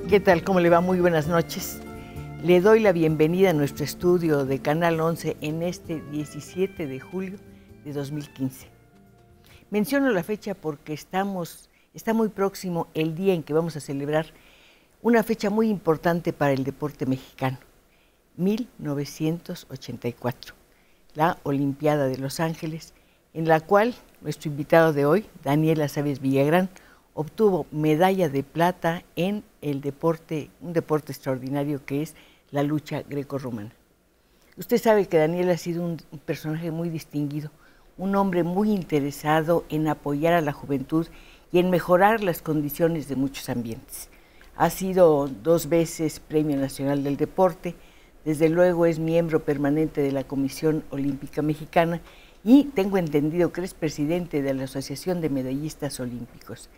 ¿Qué tal? ¿Cómo le va? Muy buenas noches. Le doy la bienvenida a nuestro estudio de Canal 11 en este 17 de julio de 2015. Menciono la fecha porque está muy próximo el día en que vamos a celebrar una fecha muy importante para el deporte mexicano, 1984, la Olimpiada de Los Ángeles, en la cual nuestro invitado de hoy, Daniel Asabes Villagrán, obtuvo medalla de plata en el deporte, un deporte extraordinario que es la lucha grecorromana. Usted sabe que Daniel ha sido un personaje muy distinguido, un hombre muy interesado en apoyar a la juventud y en mejorar las condiciones de muchos ambientes. Ha sido 2 veces Premio Nacional del Deporte, desde luego es miembro permanente de la Comisión Olímpica Mexicana y tengo entendido que es presidente de la Asociación de Medallistas Olímpicos.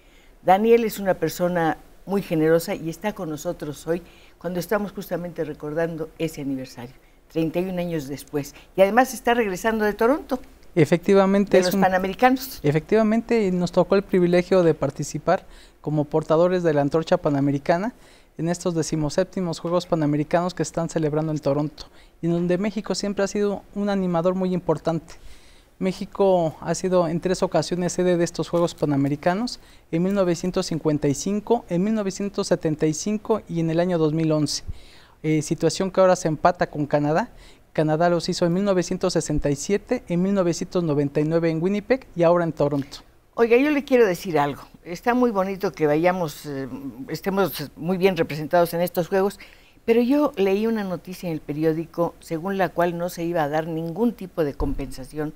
Daniel es una persona muy generosa y está con nosotros hoy cuando estamos justamente recordando ese aniversario, 31 años después. Y además está regresando de Toronto. Efectivamente. De los Panamericanos. Efectivamente, nos tocó el privilegio de participar como portadores de la antorcha panamericana en estos 17º Juegos Panamericanos que están celebrando en Toronto, y en donde México siempre ha sido un animador muy importante. México ha sido en 3 ocasiones sede de estos Juegos Panamericanos, en 1955, en 1975 y en el año 2011. Situación que ahora se empata con Canadá. Canadá los hizo en 1967, en 1999 en Winnipeg y ahora en Toronto. Oiga, yo le quiero decir algo. Está muy bonito que estemos muy bien representados en estos Juegos, pero yo leí una noticia en el periódico según la cual no se iba a dar ningún tipo de compensación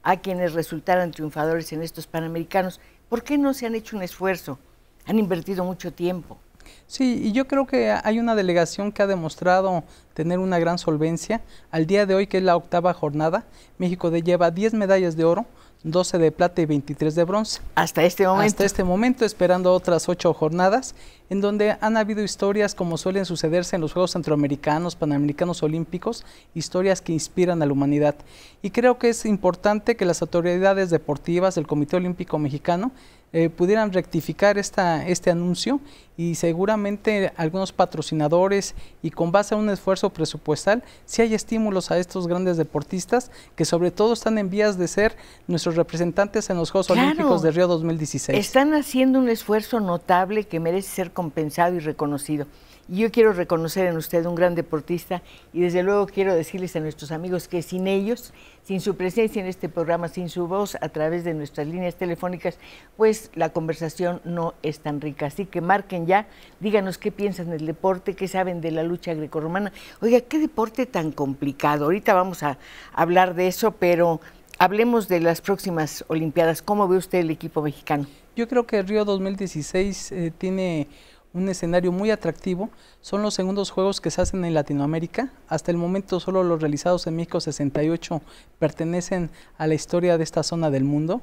a quienes resultaran triunfadores en estos Panamericanos. ¿Por qué no se han hecho un esfuerzo? Han invertido mucho tiempo. Sí, y yo creo que hay una delegación que ha demostrado tener una gran solvencia. Al día de hoy, que es la 8ª jornada, México lleva 10 medallas de oro, 12 de plata y 23 de bronce. Hasta este momento. Hasta este momento, esperando otras 8 jornadas, en donde han habido historias como suelen sucederse en los Juegos Centroamericanos, Panamericanos Olímpicos, historias que inspiran a la humanidad. Y creo que es importante que las autoridades deportivas del Comité Olímpico Mexicano pudieran rectificar este anuncio, y seguramente algunos patrocinadores, y con base a un esfuerzo presupuestal, si hay estímulos a estos grandes deportistas que sobre todo están en vías de ser nuestros representantes en los Juegos Olímpicos de Río 2016. Están haciendo un esfuerzo notable que merece ser compensado y reconocido. Y yo quiero reconocer en usted un gran deportista, y desde luego quiero decirles a nuestros amigos que sin ellos, sin su presencia en este programa, sin su voz a través de nuestras líneas telefónicas, pues la conversación no es tan rica. Así que marquen ya, díganos qué piensan del deporte, qué saben de la lucha grecorromana. Oiga, qué deporte tan complicado. Ahorita vamos a hablar de eso, pero hablemos de las próximas Olimpiadas. ¿Cómo ve usted el equipo mexicano? Yo creo que Río 2016 tiene un escenario muy atractivo. Son los segundos Juegos que se hacen en Latinoamérica. Hasta el momento solo los realizados en México 68 pertenecen a la historia de esta zona del mundo.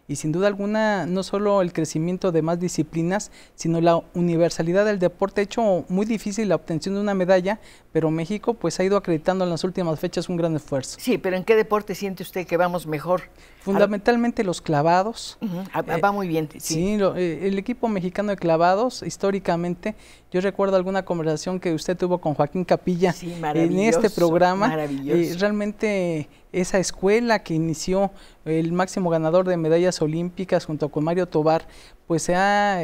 Y sin duda alguna, no solo el crecimiento de más disciplinas, sino la universalidad del deporte ha hecho muy difícil la obtención de una medalla, pero México pues ha ido acreditando en las últimas fechas un gran esfuerzo. Sí, pero ¿en qué deporte siente usted que vamos mejor? Fundamentalmente los clavados. Va muy bien. Sí, el equipo mexicano de clavados, históricamente, yo recuerdo alguna conversación que usted tuvo con Joaquín Capilla en este programa. Realmente esa escuela que inició el máximo ganador de medallas olímpicas junto con Mario Tobar, pues se ha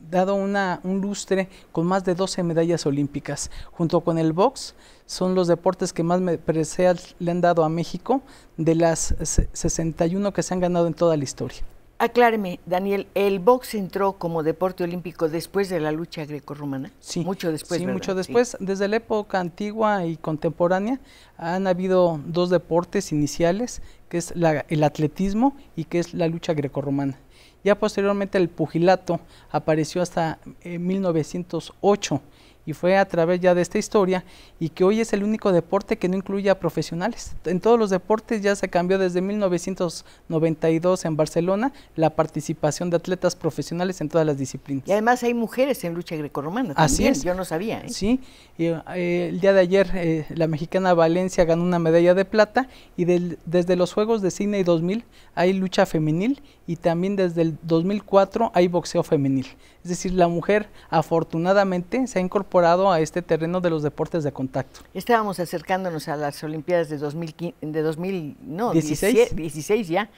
dado un lustre con más de 12 medallas olímpicas. Junto con el box, son los deportes que más preseas le han dado a México de las 61 que se han ganado en toda la historia. Acláreme, Daniel, ¿el box entró como deporte olímpico después de la lucha grecorromana? Sí. Mucho después, Sí, ¿verdad? mucho después. Sí. Desde la época antigua y contemporánea han habido 2 deportes iniciales, que es el atletismo y que es la lucha grecorromana. Ya posteriormente el pugilato apareció hasta 1908, y fue a través ya de esta historia, y que hoy es el único deporte que no incluye a profesionales. En todos los deportes ya se cambió desde 1992 en Barcelona la participación de atletas profesionales en todas las disciplinas. Y además hay mujeres en lucha grecorromana también. Así es. Yo no sabía. Sí, el día de ayer la mexicana Valencia ganó una medalla de plata, y desde los Juegos de Sydney 2000 hay lucha femenil, y también desde el 2004 hay boxeo femenil. Es decir, la mujer afortunadamente se ha incorporado a este terreno de los deportes de contacto. Estábamos acercándonos a las Olimpiadas de 2016 ya,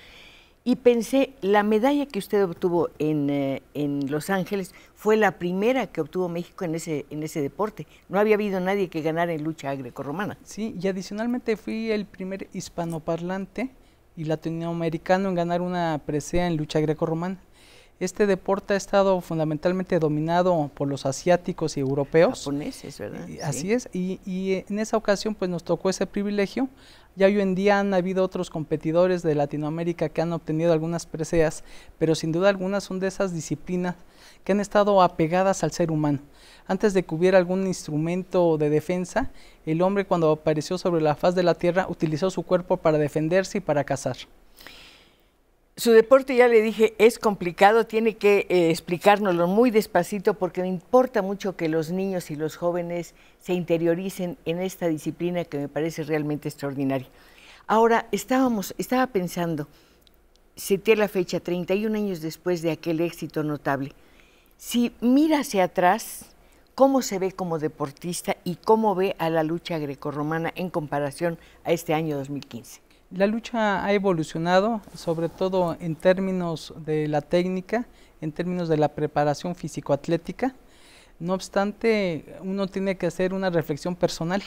y pensé, la medalla que usted obtuvo en Los Ángeles fue la primera que obtuvo México en ese deporte. No había habido nadie que ganara en lucha grecorromana. Sí, y adicionalmente fui el primer hispanoparlante y latinoamericano en ganar una presea en lucha grecorromana. Este deporte ha estado fundamentalmente dominado por los asiáticos y europeos. Japoneses, ¿verdad? Así es, y en esa ocasión pues nos tocó ese privilegio. Ya hoy en día han habido otros competidores de Latinoamérica que han obtenido algunas preseas, pero sin duda algunas son de esas disciplinas que han estado apegadas al ser humano. Antes de que hubiera algún instrumento de defensa, el hombre cuando apareció sobre la faz de la tierra utilizó su cuerpo para defenderse y para cazar. Su deporte, ya le dije, es complicado, tiene que explicárnoslo muy despacito porque me importa mucho que los niños y los jóvenes se interioricen en esta disciplina que me parece realmente extraordinaria. Ahora, estaba pensando, cité la fecha, 31 años después de aquel éxito notable. Si mira hacia atrás, ¿cómo se ve como deportista y cómo ve a la lucha grecorromana en comparación a este año 2015? La lucha ha evolucionado, sobre todo en términos de la técnica, en términos de la preparación físico-atlética. No obstante, uno tiene que hacer una reflexión personal.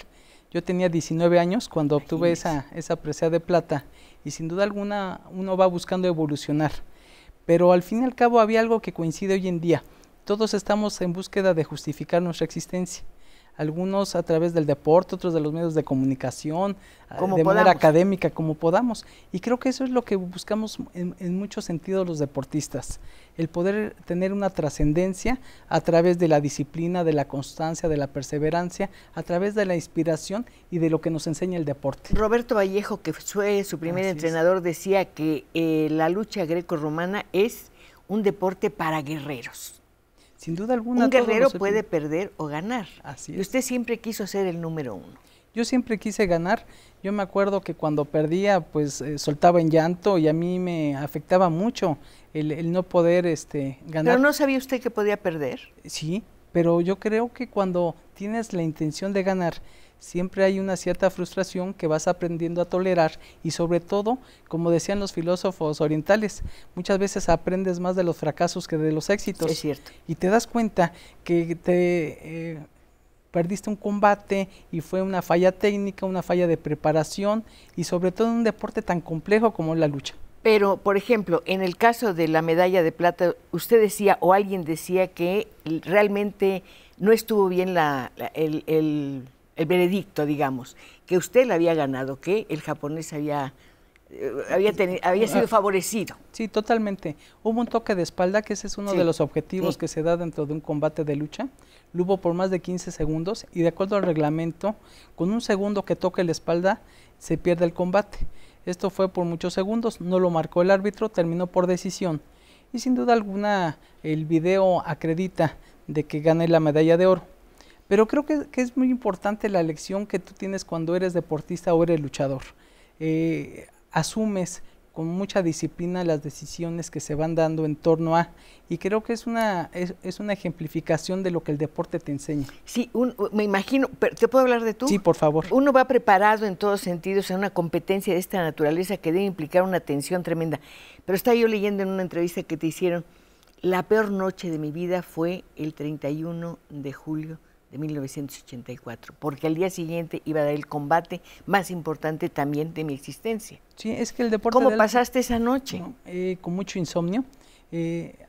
Yo tenía 19 años cuando obtuve esa presea de plata y sin duda alguna uno va buscando evolucionar. Pero al fin y al cabo había algo que coincide hoy en día. Todos estamos en búsqueda de justificar nuestra existencia. Algunos a través del deporte, otros de los medios de comunicación, de manera académica, como podamos. Y creo que eso es lo que buscamos en muchos sentidos los deportistas, el poder tener una trascendencia a través de la disciplina, de la constancia, de la perseverancia, a través de la inspiración y de lo que nos enseña el deporte. Roberto Vallejo, que fue su primer entrenador, decía que la lucha grecorromana es un deporte para guerreros. Sin duda alguna. Un guerrero puede perder o ganar. Así es. Y usted siempre quiso ser el número uno. Yo siempre quise ganar. Yo me acuerdo que cuando perdía, pues soltaba en llanto y a mí me afectaba mucho el no poder ganar. ¿Pero no sabía usted que podía perder? Sí, pero yo creo que cuando tienes la intención de ganar, siempre hay una cierta frustración que vas aprendiendo a tolerar y sobre todo, como decían los filósofos orientales, muchas veces aprendes más de los fracasos que de los éxitos. Es cierto. Y te das cuenta que perdiste un combate y fue una falla técnica, una falla de preparación y sobre todo en un deporte tan complejo como la lucha. Pero, por ejemplo, en el caso de la medalla de plata, usted decía o alguien decía que realmente no estuvo bien el veredicto, digamos, que usted la había ganado, que el japonés había sido favorecido. Sí, totalmente. Hubo un toque de espalda, que ese es uno de los objetivos que se da dentro de un combate de lucha. Lo hubo por más de 15 segundos y de acuerdo al reglamento, con un segundo que toque la espalda, se pierde el combate. Esto fue por muchos segundos, no lo marcó el árbitro, terminó por decisión. Y sin duda alguna, el video acredita de que gané la medalla de oro. Pero creo que es muy importante la lección que tú tienes cuando eres deportista o eres luchador. Asumes con mucha disciplina las decisiones que se van dando en torno a, y creo que es una ejemplificación de lo que el deporte te enseña. Sí, me imagino, ¿te puedo hablar de tú? Sí, por favor. Uno va preparado en todos sentidos en una competencia de esta naturaleza que debe implicar una tensión tremenda. Pero estaba yo leyendo en una entrevista que te hicieron, la peor noche de mi vida fue el 31 de julio de 1984, porque al día siguiente iba a dar el combate más importante también de mi existencia. Sí, es que el deporte... ¿Cómo pasaste esa noche? No, con mucho insomnio.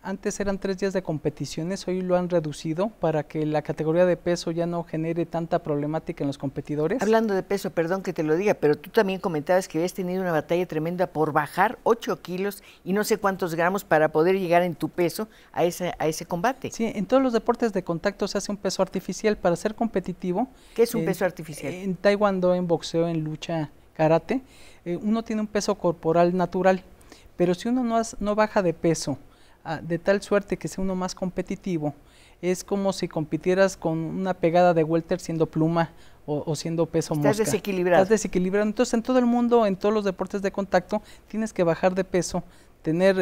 Antes eran 3 días de competiciones, hoy lo han reducido para que la categoría de peso ya no genere tanta problemática en los competidores. Hablando de peso, perdón que te lo diga, pero tú también comentabas que habías tenido una batalla tremenda por bajar 8 kilos y no sé cuántos gramos para poder llegar en tu peso a ese combate. Sí, en todos los deportes de contacto se hace un peso artificial para ser competitivo. ¿Qué es un peso artificial? En taekwondo, en boxeo, en lucha, karate, uno tiene un peso corporal natural, pero si uno no baja de peso, de tal suerte que sea uno más competitivo, es como si compitieras con una pegada de welter siendo pluma o siendo peso mosca. Estás desequilibrado. Estás desequilibrado. Entonces, en todo el mundo, en todos los deportes de contacto, tienes que bajar de peso, tener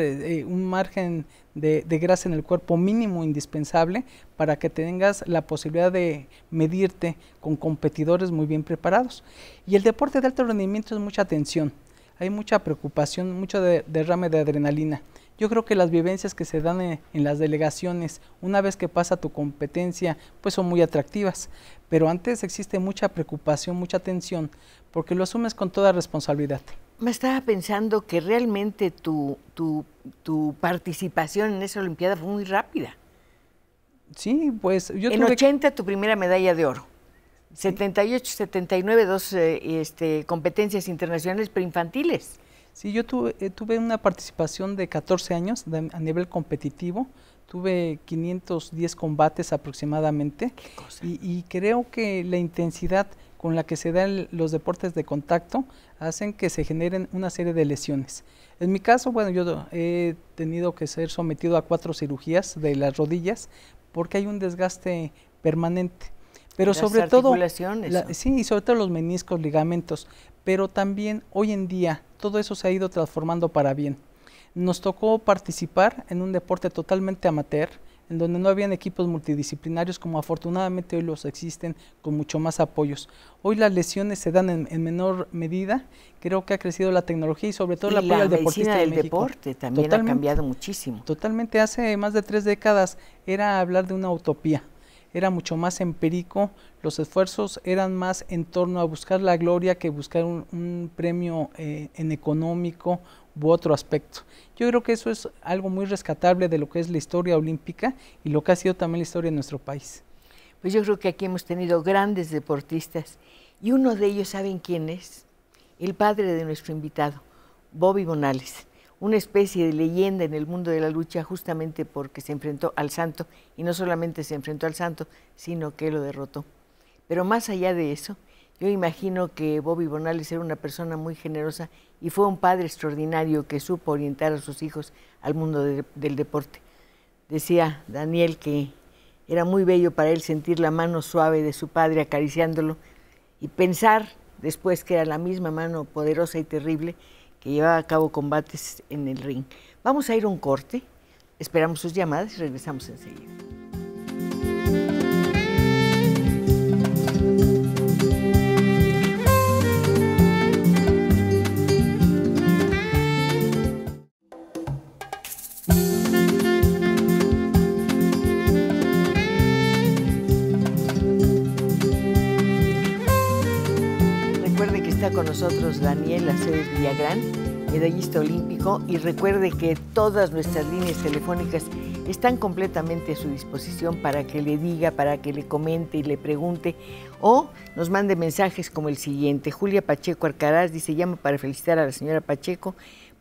un margen de grasa en el cuerpo mínimo indispensable para que tengas la posibilidad de medirte con competidores muy bien preparados. Y el deporte de alto rendimiento es mucha tensión, hay mucha preocupación, mucho derrame de adrenalina. Yo creo que las vivencias que se dan en las delegaciones, una vez que pasa tu competencia, pues son muy atractivas, pero antes existe mucha preocupación, mucha tensión, porque lo asumes con toda responsabilidad. Me estaba pensando que realmente tu participación en esa Olimpiada fue muy rápida. Sí, pues yo en 80 tu primera medalla de oro, sí. 78, 79, dos competencias internacionales preinfantiles. Sí, yo tuve una participación de 14 años a nivel competitivo, tuve 510 combates aproximadamente. ¿Qué cosa? Y creo que la intensidad con la que se dan los deportes de contacto hacen que se generen una serie de lesiones. En mi caso, bueno, yo he tenido que ser sometido a 4 cirugías de las rodillas porque hay un desgaste permanente. Pero sobre todo, sí, y sobre todo los meniscos, ligamentos, pero también hoy en día todo eso se ha ido transformando para bien. Nos tocó participar en un deporte totalmente amateur, en donde no habían equipos multidisciplinarios como afortunadamente hoy los existen con mucho más apoyos. Hoy las lesiones se dan en menor medida, creo que ha crecido la tecnología y sobre todo el apoyo al deportista de México. La medicina del deporte también ha cambiado muchísimo. Totalmente, hace más de 3 décadas era hablar de una utopía. Era mucho más empírico, los esfuerzos eran más en torno a buscar la gloria que buscar un premio en económico u otro aspecto. Yo creo que eso es algo muy rescatable de lo que es la historia olímpica y lo que ha sido también la historia de nuestro país. Pues yo creo que aquí hemos tenido grandes deportistas y uno de ellos, ¿saben quién es? El padre de nuestro invitado, Bobby Bonales. Una especie de leyenda en el mundo de la lucha justamente porque se enfrentó al Santo, y no solamente se enfrentó al Santo, sino que lo derrotó. Pero más allá de eso, yo imagino que Bobby Bonales era una persona muy generosa y fue un padre extraordinario que supo orientar a sus hijos al mundo del deporte. Decía Daniel que era muy bello para él sentir la mano suave de su padre acariciándolo y pensar después que era la misma mano poderosa y terrible que llevaba a cabo combates en el ring. Vamos a ir a un corte, esperamos sus llamadas y regresamos enseguida. Recuerde que está con nosotros Daniel Aceves Villagrán, medallista olímpico, y recuerde que todas nuestras líneas telefónicas están completamente a su disposición para que le diga, para que le comente y le pregunte o nos mande mensajes como el siguiente. Julia Pacheco Arcaraz dice: llamo para felicitar a la señora Pacheco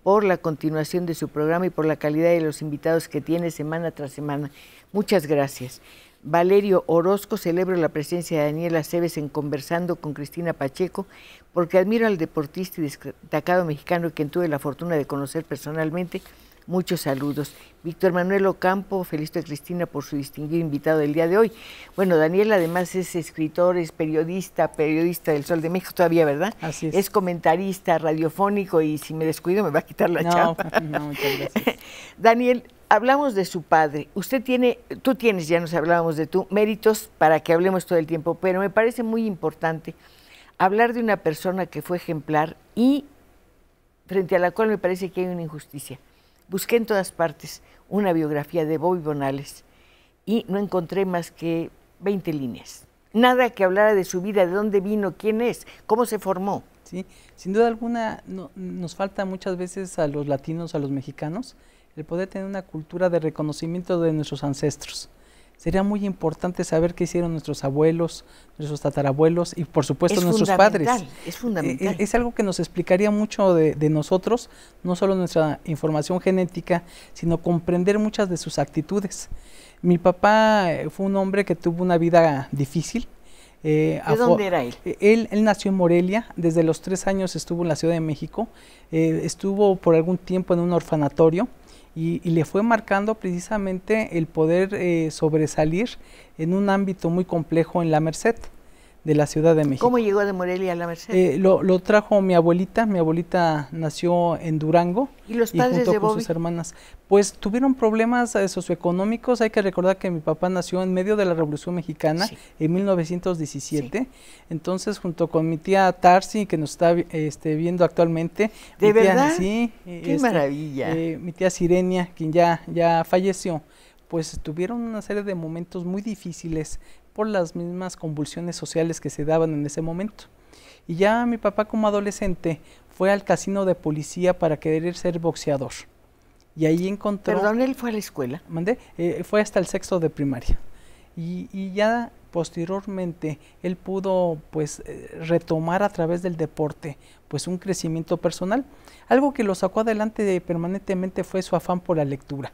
por la continuación de su programa y por la calidad de los invitados que tiene semana tras semana. Muchas gracias. Valerio Orozco: celebro la presencia de Daniel Aceves en Conversando con Cristina Pacheco porque admiro al deportista y destacado mexicano quien tuve la fortuna de conocer personalmente. Muchos saludos. Víctor Manuel Ocampo: felicito a Cristina por su distinguido invitado del día de hoy. Bueno, Daniel además es escritor, es periodista del Sol de México todavía, ¿verdad? Así es. Es comentarista radiofónico y si me descuido me va a quitar la chapa. No, muchas gracias. Daniel, hablamos de su padre. Tú tienes, ya nos hablábamos de tú, méritos para que hablemos todo el tiempo, pero me parece muy importante hablar de una persona que fue ejemplar y frente a la cual me parece que hay una injusticia. Busqué en todas partes una biografía de Bobby Bonales y no encontré más que 20 líneas. Nada que hablara de su vida, de dónde vino, quién es, cómo se formó. Sí, sin duda alguna nos falta muchas veces a los latinos, a los mexicanos, el poder tener una cultura de reconocimiento de nuestros ancestros. Sería muy importante saber qué hicieron nuestros abuelos, nuestros tatarabuelos y por supuesto nuestros padres. Es fundamental. Es algo que nos explicaría mucho de nosotros, no solo nuestra información genética, sino comprender muchas de sus actitudes. Mi papá fue un hombre que tuvo una vida difícil. ¿De dónde era él? Él nació en Morelia, desde los 3 años estuvo en la Ciudad de México, estuvo por algún tiempo en un orfanatorio y le fue marcando precisamente el poder sobresalir en un ámbito muy complejo en la Merced de la Ciudad de México. ¿Cómo llegó de Morelia a la Merced? Lo trajo mi abuelita nació en Durango. ¿Y los padres junto de con Bobby? sus hermanas, pues tuvieron problemas socioeconómicos. Hay que recordar que mi papá nació en medio de la Revolución Mexicana, sí, en 1917, sí. Entonces junto con mi tía Tarsi, que nos está viendo actualmente. ¿De verdad? Tía, sí. ¡Qué maravilla! Mi tía Sirenia, quien ya falleció, pues tuvieron una serie de momentos muy difíciles por las mismas convulsiones sociales que se daban en ese momento. Y ya mi papá como adolescente fue al casino de policía para querer ser boxeador. Y ahí encontró... Perdón, ¿él fue a la escuela? ¿Mandé? Fue hasta el sexto de primaria. Y ya posteriormente él pudo pues retomar a través del deporte pues un crecimiento personal. Algo que lo sacó adelante permanentemente fue su afán por la lectura.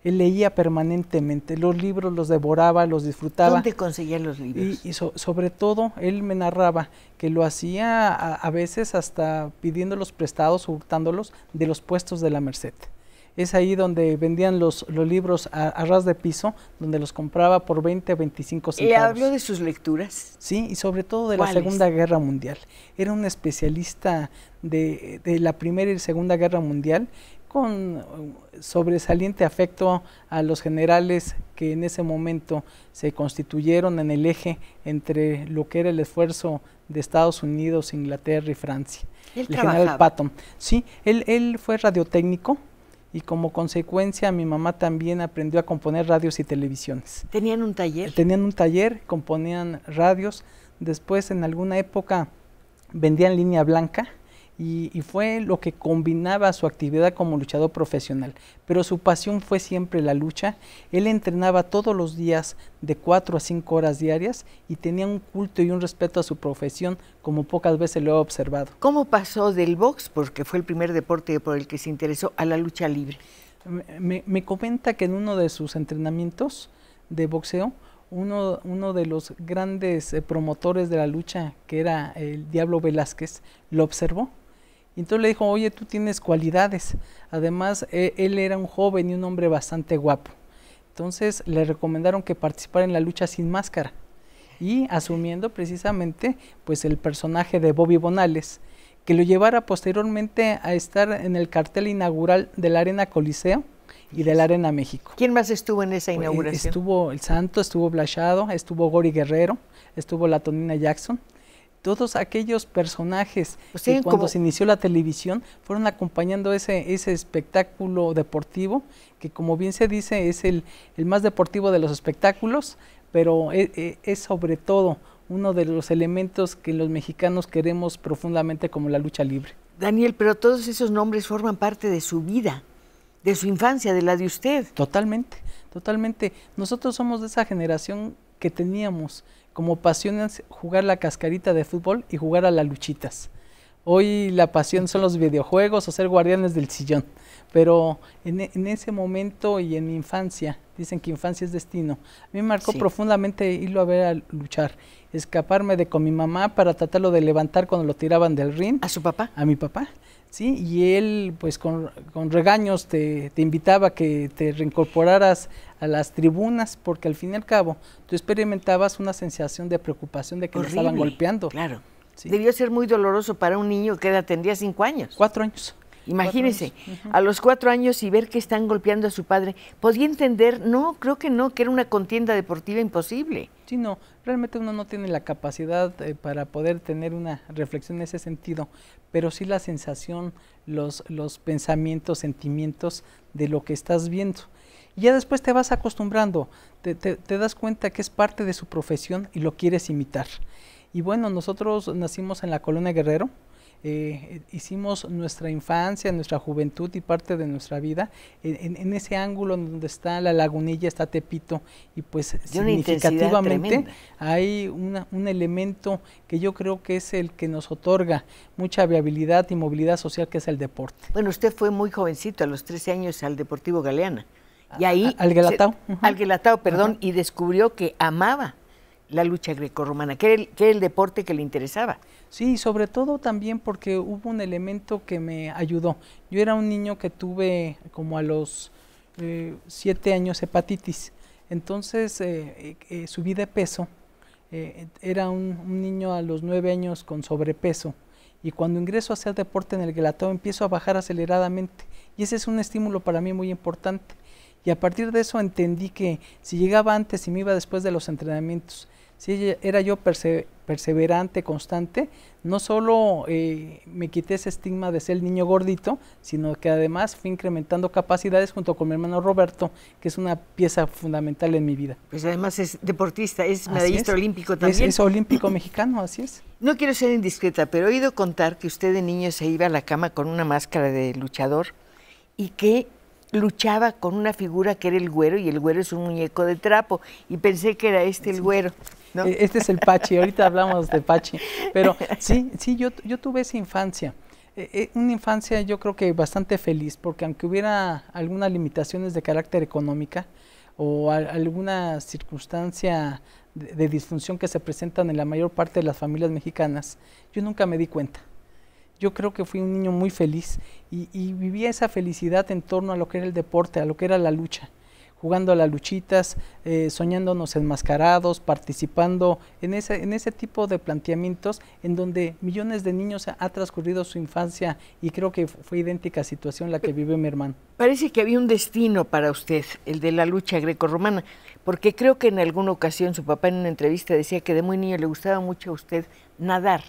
Él leía permanentemente, los libros los devoraba, los disfrutaba. ¿Dónde conseguía los libros? Y sobre todo, él me narraba que lo hacía a veces hasta pidiéndolos prestados o hurtándolos de los puestos de la Merced. Es ahí donde vendían los libros a ras de piso, donde los compraba por 20, 25 centavos. ¿Le habló de sus lecturas? Sí, y sobre todo de la Segunda Guerra Mundial. Era un especialista de la Primera y Segunda Guerra Mundial, con sobresaliente afecto a los generales que en ese momento se constituyeron en el eje entre lo que era el esfuerzo de Estados Unidos, Inglaterra y Francia. ¿Él general Patton. Sí, él fue radiotécnico y como consecuencia mi mamá también aprendió a componer radios y televisiones. ¿Tenían un taller? Tenían un taller, componían radios, después en alguna época vendían línea blanca, y fue lo que combinaba su actividad como luchador profesional, pero su pasión fue siempre la lucha. Él entrenaba todos los días de 4 a 5 horas diarias y tenía un culto y un respeto a su profesión como pocas veces lo he observado. ¿Cómo pasó del box, porque fue el primer deporte por el que se interesó, a la lucha libre? Me comenta que en uno de sus entrenamientos de boxeo, uno de los grandes promotores de la lucha, que era el Diablo Velázquez, lo observó. Y entonces le dijo, oye, tú tienes cualidades. Además, él era un joven y un hombre bastante guapo. Entonces le recomendaron que participara en la lucha sin máscara. Y asumiendo precisamente pues el personaje de Bobby Bonales, que lo llevara posteriormente a estar en el cartel inaugural de la Arena Coliseo y de la Arena México. ¿Quién más estuvo en esa inauguración? Estuvo El Santo, estuvo Blachado, estuvo Gori Guerrero, estuvo la Tonina Jackson. Todos aquellos personajes que cuando se inició la televisión fueron acompañando ese espectáculo deportivo, que como bien se dice es el más deportivo de los espectáculos, pero es sobre todo uno de los elementos que los mexicanos queremos profundamente, como la lucha libre. Daniel, pero todos esos nombres forman parte de su vida, de su infancia, de la de usted. Totalmente, totalmente. Nosotros somos de esa generación que teníamos como pasiones jugar la cascarita de fútbol y jugar a las luchitas. Hoy la pasión son los videojuegos o ser guardianes del sillón, pero en ese momento y en mi infancia, dicen que infancia es destino, a mí me marcó profundamente irlo a ver a luchar, escaparme de con mi mamá para tratarlo de levantar cuando lo tiraban del ring. ¿A su papá? A mi papá. Sí, y él pues con regaños te invitaba a que te reincorporaras a las tribunas, porque al fin y al cabo tú experimentabas una sensación de preocupación de que le estaban golpeando. Claro, sí. Debió ser muy doloroso para un niño que tendría 5 años. 4 años. Imagínese, a los 4 años y ver que están golpeando a su padre, ¿podía entender? No, creo que no, que era una contienda deportiva imposible. Sí, no, realmente uno no tiene la capacidad para poder tener una reflexión en ese sentido, pero sí la sensación, los pensamientos, sentimientos de lo que estás viendo. Y ya después te vas acostumbrando, te das cuenta que es parte de su profesión y lo quieres imitar. Y bueno, nosotros nacimos en la Colonia Guerrero, hicimos nuestra infancia, nuestra juventud y parte de nuestra vida en ese ángulo donde está la Lagunilla, está Tepito, y pues significativamente hay un elemento que yo creo que es el que nos otorga mucha viabilidad y movilidad social, que es el deporte. Bueno, usted fue muy jovencito, a los 13 años, al Deportivo Galeana, y ahí al Guelatao, al Guelatao, perdón, y descubrió que amaba la lucha grecorromana? ¿Qué era el deporte que le interesaba? Sí, sobre todo también porque hubo un elemento que me ayudó. Yo era un niño que tuve como a los 7 años hepatitis, entonces subí de peso, era un niño a los 9 años con sobrepeso, y cuando ingreso a hacer deporte en el Guelatao empiezo a bajar aceleradamente, y ese es un estímulo para mí muy importante. Y a partir de eso entendí que si llegaba antes y me iba después de los entrenamientos, si era yo perseverante, constante, no solo me quité ese estigma de ser el niño gordito, sino que además fui incrementando capacidades junto con mi hermano Roberto, que es una pieza fundamental en mi vida. Pues además es deportista, es medallista olímpico también. Es olímpico mexicano, así es. No quiero ser indiscreta, pero he oído contar que usted de niño se iba a la cama con una máscara de luchador y que luchaba con una figura que era el Güero, y el Güero es un muñeco de trapo, y pensé que era el Güero, ¿no? Este es el Pachi, ahorita hablamos de Pachi, pero sí, yo tuve esa infancia, una infancia yo creo que bastante feliz, porque aunque hubiera algunas limitaciones de carácter económica o alguna circunstancia de disfunción que se presentan en la mayor parte de las familias mexicanas, yo nunca me di cuenta. Yo creo que fui un niño muy feliz y vivía esa felicidad en torno a lo que era el deporte, a lo que era la lucha, jugando a las luchitas, soñándonos enmascarados, participando en ese tipo de planteamientos en donde millones de niños ha transcurrido su infancia, y creo que fue idéntica situación la que vive mi hermano. Parece que había un destino para usted, el de la lucha grecorromana, porque creo que en alguna ocasión su papá en una entrevista decía que de muy niño le gustaba mucho a usted nadar,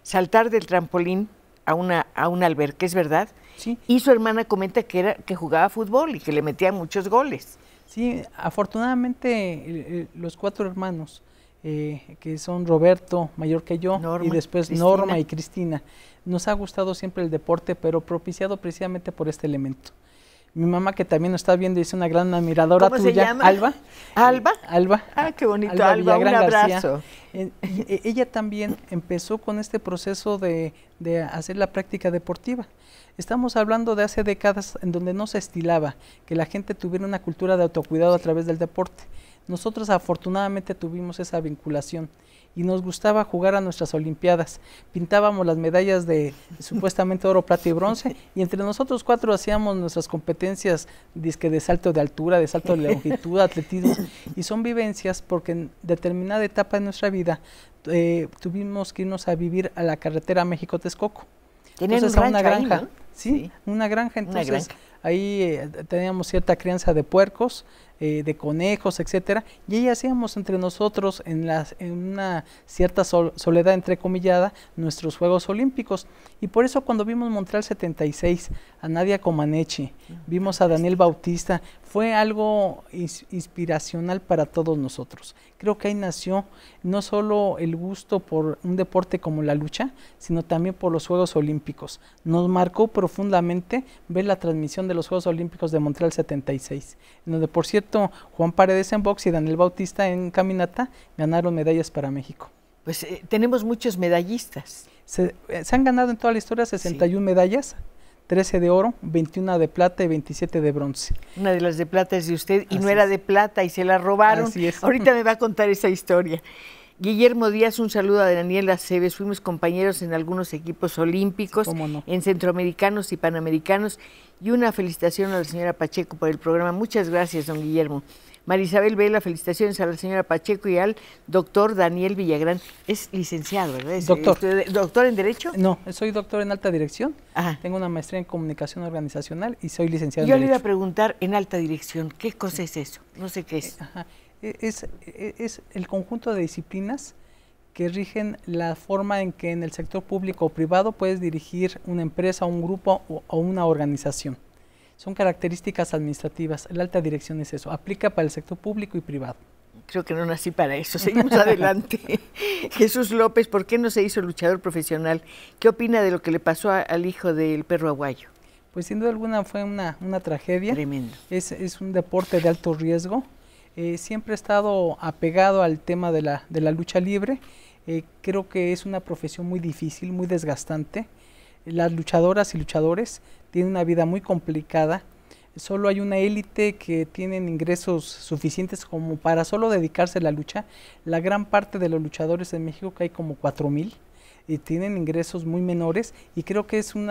saltar del trampolín a una alberca, ¿es verdad? Sí. Y su hermana comenta que jugaba fútbol y que le metía muchos goles. Sí, afortunadamente los 4 hermanos, que son Roberto, mayor que yo, y después Cristina. Norma y Cristina, nos ha gustado siempre el deporte, pero propiciado precisamente por este elemento. Mi mamá, que también nos está viendo, es una gran admiradora tuya. ¿Cómo se llama? Alba. ¿Alba? Alba. Ah, qué bonito, Alba, un abrazo. Ella también empezó con este proceso de hacer la práctica deportiva. Estamos hablando de hace décadas en donde no se estilaba que la gente tuviera una cultura de autocuidado a través del deporte. Nosotros afortunadamente tuvimos esa vinculación y nos gustaba jugar a nuestras olimpiadas. Pintábamos las medallas de supuestamente oro, plata y bronce, y entre nosotros 4 hacíamos nuestras competencias de salto de altura, de salto de longitud, atletismo, y son vivencias porque en determinada etapa de nuestra vida tuvimos que irnos a vivir a la carretera México-Texcoco. Entonces, a una granja, ahí, ¿no? Sí, una granja, entonces ahí teníamos cierta crianza de puercos, de conejos, etcétera, y ahí hacíamos entre nosotros en una cierta soledad entrecomillada nuestros Juegos Olímpicos, y por eso cuando vimos Montreal 76, a Nadia Comaneci, vimos a Daniel Bautista, fue algo inspiracional para todos nosotros. Creo que ahí nació no solo el gusto por un deporte como la lucha, sino también por los Juegos Olímpicos. Nos marcó profundamente ver la transmisión de los Juegos Olímpicos de Montreal 76, en donde, por cierto, Juan Paredes en box y Daniel Bautista en caminata ganaron medallas para México. Pues tenemos muchos medallistas. Se han ganado en toda la historia 61 medallas, 13 de oro, 21 de plata y 27 de bronce. Una de las de plata es de usted, y no era de plata y se la robaron. Así es. Ahorita me va a contar esa historia. Guillermo Díaz, un saludo a Daniela Aceves. Fuimos compañeros en algunos equipos olímpicos, no, en centroamericanos y panamericanos. Y una felicitación a la señora Pacheco por el programa. Muchas gracias, don Guillermo. Marisabel Vela, felicitaciones a la señora Pacheco y al doctor Daniel Villagrán. Es licenciado, ¿verdad? ¿Doctor en Derecho? No, soy doctor en Alta Dirección. Ajá. Tengo una maestría en Comunicación Organizacional y soy licenciado en Derecho. Yo le iba a preguntar, en Alta Dirección, ¿qué cosa es eso? No sé qué es. Ajá. Es el conjunto de disciplinas que rigen la forma en que en el sector público o privado puedes dirigir una empresa, un grupo o una organización. Son características administrativas. La alta dirección es eso, aplica para el sector público y privado. Creo que no nací para eso. Seguimos adelante. Jesús López, ¿por qué no se hizo luchador profesional? ¿Qué opina de lo que le pasó al hijo del perro aguayo? Pues sin duda alguna fue una tragedia. Tremendo. Es un deporte de alto riesgo. Siempre he estado apegado al tema de la lucha libre. Creo que es una profesión muy difícil, muy desgastante. Las luchadoras y luchadores tienen una vida muy complicada. solo hay una élite que tienen ingresos suficientes como para solo dedicarse a la lucha. La gran parte de los luchadores en México, que hay como 4,000, y tienen ingresos muy menores, y creo que es un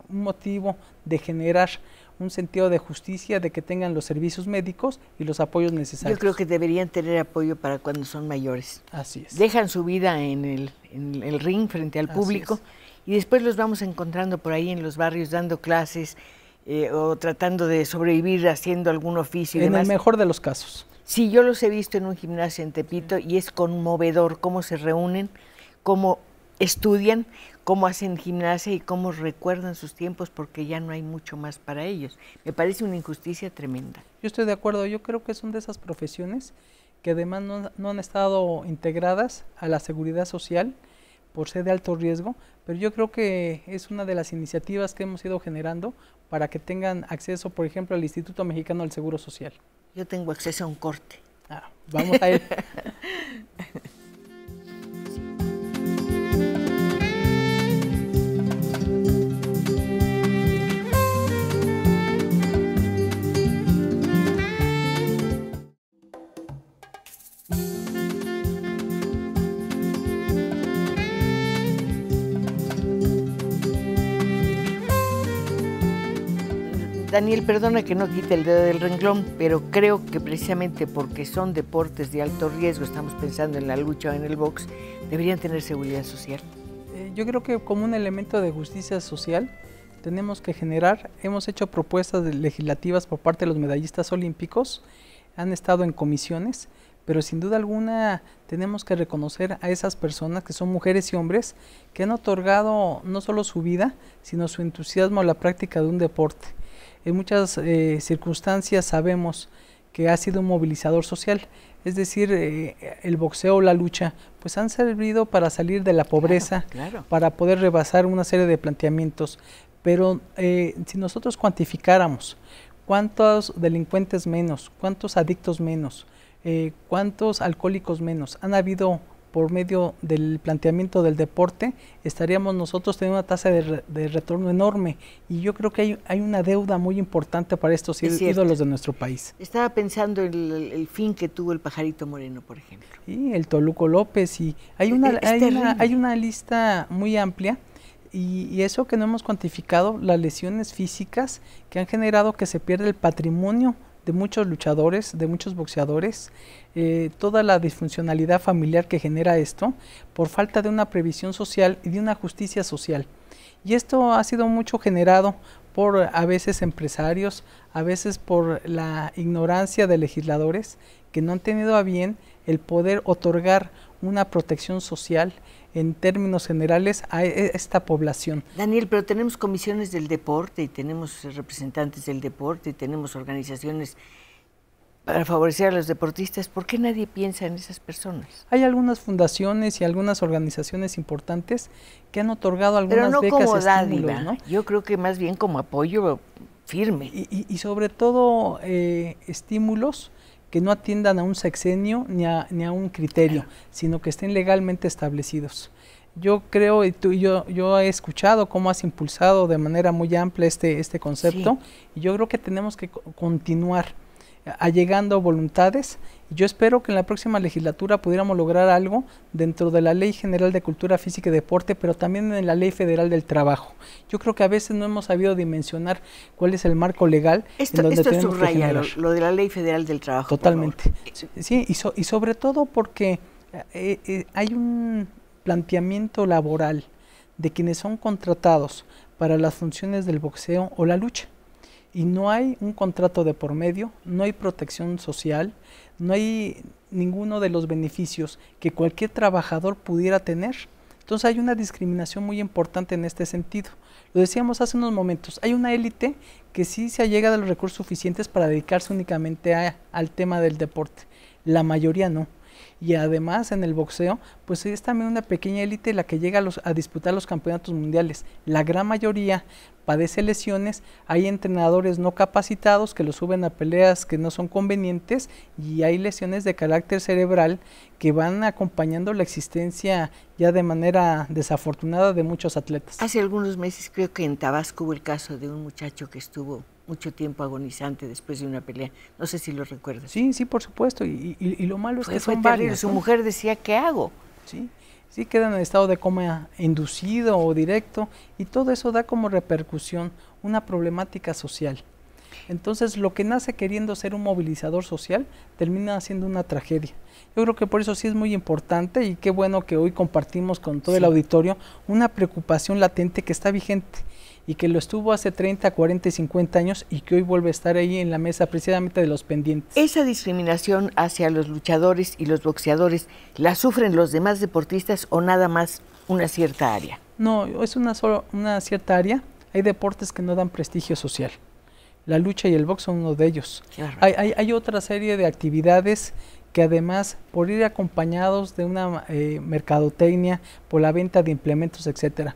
motivo de generar un sentido de justicia, de que tengan los servicios médicos y los apoyos necesarios. Yo creo que deberían tener apoyo para cuando son mayores. Así es. Dejan su vida en el ring frente al público y después los vamos encontrando por ahí en los barrios dando clases o tratando de sobrevivir haciendo algún oficio. En el mejor de los casos. Sí, yo los he visto en un gimnasio en Tepito y es conmovedor cómo se reúnen, cómo estudian, cómo hacen gimnasia y cómo recuerdan sus tiempos porque ya no hay mucho más para ellos. Me parece una injusticia tremenda. Yo estoy de acuerdo, yo creo que son de esas profesiones que además no han estado integradas a la seguridad social por ser de alto riesgo, pero yo creo que es una de las iniciativas que hemos ido generando para que tengan acceso, por ejemplo, al Instituto Mexicano del Seguro Social. Yo tengo acceso a un corte. Vamos a ir. Daniel, perdona que no quite el dedo del renglón, pero creo que precisamente porque son deportes de alto riesgo, estamos pensando en la lucha o en el box, deberían tener seguridad social. Yo creo que como un elemento de justicia social tenemos que generar, hemos hecho propuestas legislativas por parte de los medallistas olímpicos, han estado en comisiones, pero sin duda alguna tenemos que reconocer a esas personas que son mujeres y hombres que han otorgado no solo su vida, sino su entusiasmo a la práctica de un deporte. En muchas circunstancias sabemos que ha sido un movilizador social, es decir, el boxeo o la lucha, pues han servido para salir de la pobreza, claro. Para poder rebasar una serie de planteamientos, pero si nosotros cuantificáramos cuántos delincuentes menos, cuántos adictos menos, cuántos alcohólicos menos han habido por medio del planteamiento del deporte, estaríamos nosotros teniendo una tasa de retorno enorme, y yo creo que hay una deuda muy importante para estos ídolos de nuestro país. Estaba pensando en el fin que tuvo el Pajarito Moreno, por ejemplo. Y el Toluco López, y hay una lista muy amplia, y eso que no hemos cuantificado, las lesiones físicas que han generado que se pierda el patrimonio de muchos luchadores, de muchos boxeadores, toda la disfuncionalidad familiar que genera esto por falta de una previsión social y de una justicia social. Y esto ha sido mucho generado por a veces empresarios, a veces por la ignorancia de legisladores que no han tenido a bien el poder otorgar una protección social en términos generales a esta población. Daniel, pero tenemos comisiones del deporte y tenemos representantes del deporte y tenemos organizaciones para favorecer a los deportistas. ¿Por qué nadie piensa en esas personas? Hay algunas fundaciones y algunas organizaciones importantes que han otorgado algunas becas y estímulos, pero no como dádiva, ¿no? Yo creo que más bien como apoyo firme. Y sobre todo estímulos que no atiendan a un sexenio ni a un criterio, sino que estén legalmente establecidos. Yo creo, yo he escuchado cómo has impulsado de manera muy amplia este concepto, y yo creo que tenemos que continuar allegando voluntades. Yo espero que en la próxima legislatura pudiéramos lograr algo dentro de la Ley General de Cultura Física y Deporte, pero también en la Ley Federal del Trabajo. Yo creo que a veces no hemos sabido dimensionar cuál es el marco legal en donde tenemos que generar. Lo de la Ley Federal del Trabajo. Totalmente. Sí, y sobre todo porque hay un planteamiento laboral de quienes son contratados para las funciones del boxeo o la lucha. Y no hay un contrato de por medio, no hay protección social, no hay ninguno de los beneficios que cualquier trabajador pudiera tener. Entonces hay una discriminación muy importante en este sentido. Lo decíamos hace unos momentos, hay una élite que sí se allega de los recursos suficientes para dedicarse únicamente al tema del deporte. La mayoría no. Y además en el boxeo, pues es también una pequeña élite la que llega a disputar los campeonatos mundiales. La gran mayoría padece lesiones, hay entrenadores no capacitados que los suben a peleas que no son convenientes, y hay lesiones de carácter cerebral que van acompañando la existencia ya de manera desafortunada de muchos atletas. Hace algunos meses creo que en Tabasco hubo el caso de un muchacho que estuvo mucho tiempo agonizante después de una pelea. No sé si lo recuerdas. Sí, sí, por supuesto. Y lo malo es que fue son terrible. varias, Su ¿no? mujer decía, ¿qué hago? Sí, sí quedan en estado de coma inducido o directo, y todo eso da como repercusión una problemática social. Entonces, lo que nace queriendo ser un movilizador social termina siendo una tragedia. Yo creo que por eso sí es muy importante, y qué bueno que hoy compartimos con todo el auditorio una preocupación latente que está vigente y que lo estuvo hace 30, 40 y 50 años y que hoy vuelve a estar ahí en la mesa precisamente de los pendientes. ¿Esa discriminación hacia los luchadores y los boxeadores la sufren los demás deportistas o nada más una cierta área? No, es una cierta área. Hay deportes que no dan prestigio social. La lucha y el box son uno de ellos. Hay otra serie de actividades que además, por ir acompañados de una mercadotecnia, por la venta de implementos, etcétera.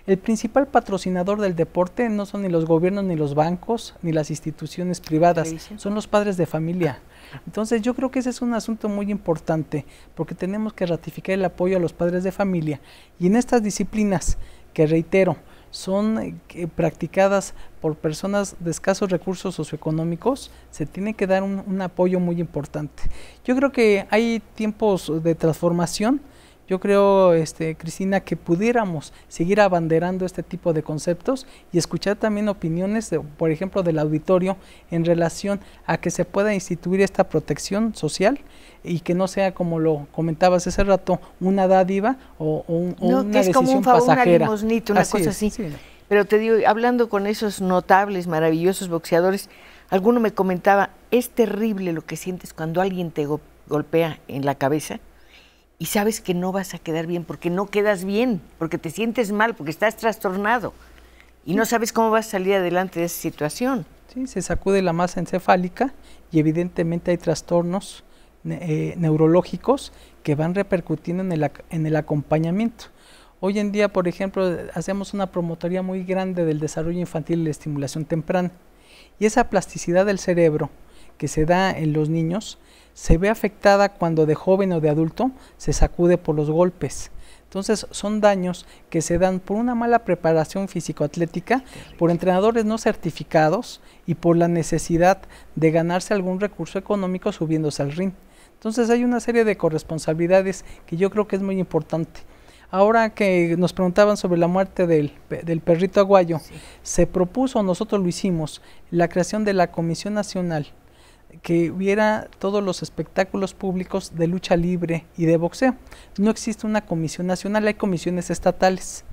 El principal patrocinador del deporte no son ni los gobiernos, ni los bancos, ni las instituciones privadas, son los padres de familia. Entonces yo creo que ese es un asunto muy importante, porque tenemos que ratificar el apoyo a los padres de familia. Y en estas disciplinas, que reitero, son practicadas por personas de escasos recursos socioeconómicos, se tiene que dar un apoyo muy importante. Yo creo que hay tiempos de transformación. Yo creo, Cristina, que pudiéramos seguir abanderando este tipo de conceptos y escuchar también opiniones, por ejemplo, del auditorio en relación a que se pueda instituir esta protección social y que no sea, como lo comentabas hace rato, una dádiva o una decisión pasajera. No, que es como un favor, una limosnita, una cosa así. Sí. Pero te digo, hablando con esos notables, maravillosos boxeadores, alguno me comentaba, es terrible lo que sientes cuando alguien te golpea en la cabeza y sabes que no vas a quedar bien, porque no quedas bien, porque te sientes mal, porque estás trastornado y no sabes cómo vas a salir adelante de esa situación. Sí, se sacude la masa encefálica y evidentemente hay trastornos neurológicos que van repercutiendo en el acompañamiento. Hoy en día, por ejemplo, hacemos una promotoría muy grande del desarrollo infantil y la estimulación temprana, y esa plasticidad del cerebro que se da en los niños se ve afectada cuando de joven o de adulto se sacude por los golpes. Entonces son daños que se dan por una mala preparación físico-atlética, por entrenadores no certificados y por la necesidad de ganarse algún recurso económico subiéndose al ring. Entonces hay una serie de corresponsabilidades que yo creo que es muy importante. Ahora que nos preguntaban sobre la muerte del perrito aguayo, se propuso, nosotros lo hicimos, la creación de la Comisión Nacional que viera todos los espectáculos públicos de lucha libre y de boxeo. No existe una comisión nacional, hay comisiones estatales.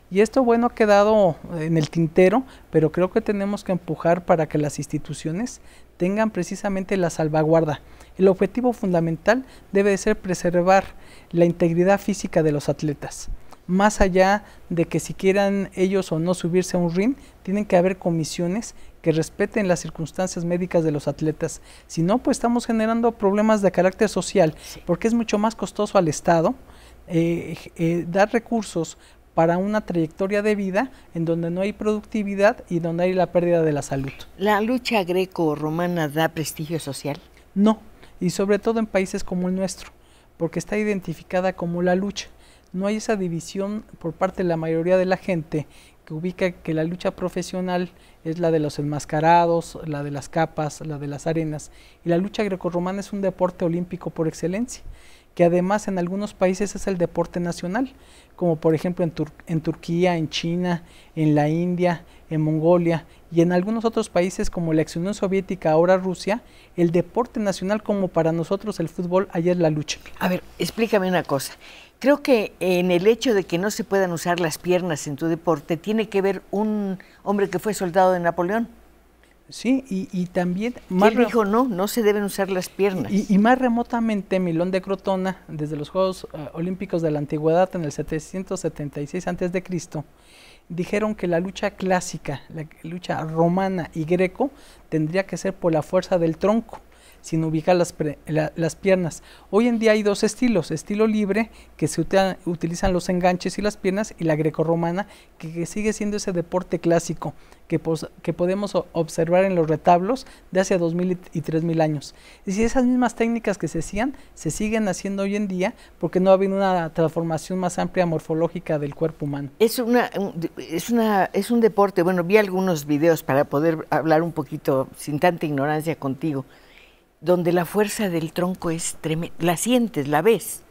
Y esto, bueno, ha quedado en el tintero, pero creo que tenemos que empujar para que las instituciones tengan precisamente la salvaguarda. El objetivo fundamental debe de ser preservar la integridad física de los atletas. Más allá de que si quieran ellos o no subirse a un ring, tienen que haber comisiones que respeten las circunstancias médicas de los atletas. Si no, pues estamos generando problemas de carácter social, porque es mucho más costoso al Estado dar recursos para una trayectoria de vida en donde no hay productividad y donde hay la pérdida de la salud. ¿La lucha greco-romana da prestigio social? No, y sobre todo en países como el nuestro, porque está identificada como la lucha. No hay esa división por parte de la mayoría de la gente que ubica que la lucha profesional es la de los enmascarados, la de las capas, la de las arenas, y la lucha grecorromana es un deporte olímpico por excelencia, que además en algunos países es el deporte nacional, como por ejemplo en Turquía, en China, en la India, en Mongolia, y en algunos otros países como la ex Unión Soviética, ahora Rusia, el deporte nacional, como para nosotros el fútbol, allá es la lucha. A ver, explícame una cosa. Creo que en el hecho de que no se puedan usar las piernas en tu deporte, tiene que ver un hombre que fue soldado de Napoleón. Sí, y también... Él dijo, no se deben usar las piernas. Y más remotamente, Milón de Crotona, desde los Juegos Olímpicos de la Antigüedad, en el 776 a.C., dijeron que la lucha clásica, la lucha romana y greco, tendría que ser por la fuerza del tronco. sin ubicar las piernas. Hoy en día hay dos estilos, estilo libre, que se utilizan los enganches y las piernas, y la grecorromana, que sigue siendo ese deporte clásico que podemos observar en los retablos de hace 2000 y 3000 años. Y si esas mismas técnicas que se hacían, se siguen haciendo hoy en día, porque no ha habido una transformación más amplia morfológica del cuerpo humano. Es un deporte, bueno, vi algunos videos para poder hablar un poquito sin tanta ignorancia contigo, donde la fuerza del tronco es tremenda, la sientes, la ves.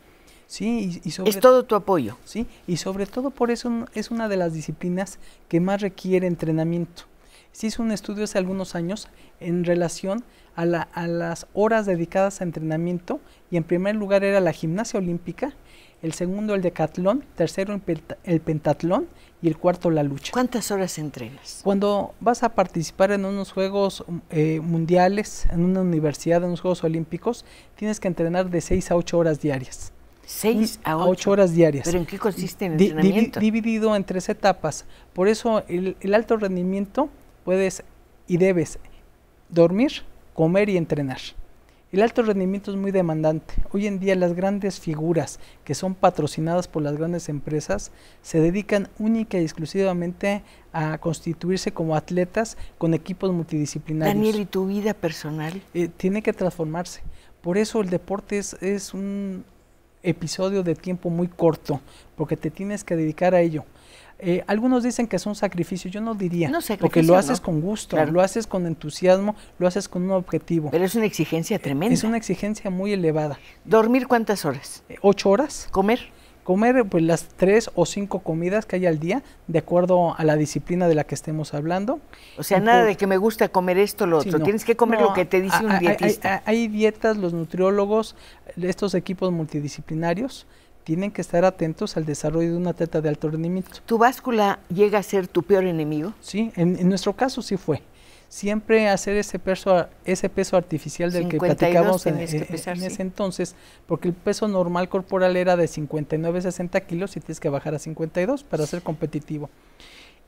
Sí, es todo tu apoyo. Sí, y sobre todo por eso es una de las disciplinas que más requiere entrenamiento. Se hizo un estudio hace algunos años en relación a las horas dedicadas a entrenamiento, y en primer lugar era la gimnasia olímpica, el segundo el decatlón, tercero el pentatlón y el cuarto la lucha. ¿Cuántas horas entrenas? Cuando vas a participar en unos Juegos Mundiales, en una universidad, en unos Juegos Olímpicos, tienes que entrenar de 6 a 8 horas diarias. 6 a 8 horas diarias. ¿Pero en qué consiste el entrenamiento? Dividido en 3 etapas. Por eso el alto rendimiento puedes y debes dormir, comer y entrenar. El alto rendimiento es muy demandante. Hoy en día las grandes figuras que son patrocinadas por las grandes empresas se dedican única y exclusivamente a constituirse como atletas con equipos multidisciplinarios. Daniel, ¿y tu vida personal? Tiene que transformarse. Por eso el deporte es un episodio de tiempo muy corto, porque te tienes que dedicar a ello. Algunos dicen que es un sacrificio, yo no diría, porque lo haces con gusto, claro, lo haces con entusiasmo, lo haces con un objetivo. Pero es una exigencia tremenda. Es una exigencia muy elevada. ¿Dormir cuántas horas? 8 horas. ¿Comer? Comer pues las 3 o 5 comidas que hay al día, de acuerdo a la disciplina de la que estemos hablando. O sea, nada de que me gusta comer esto o lo otro, tienes que comer lo que te dice un dietista. Hay dietas, los nutriólogos, estos equipos multidisciplinarios tienen que estar atentos al desarrollo de un atleta de alto rendimiento. ¿Tu báscula llega a ser tu peor enemigo? Sí, en nuestro caso sí fue. Siempre hacer ese peso artificial del que platicamos en ese entonces, porque el peso normal corporal era de 59-60 kilos y tienes que bajar a 52 para ser competitivo.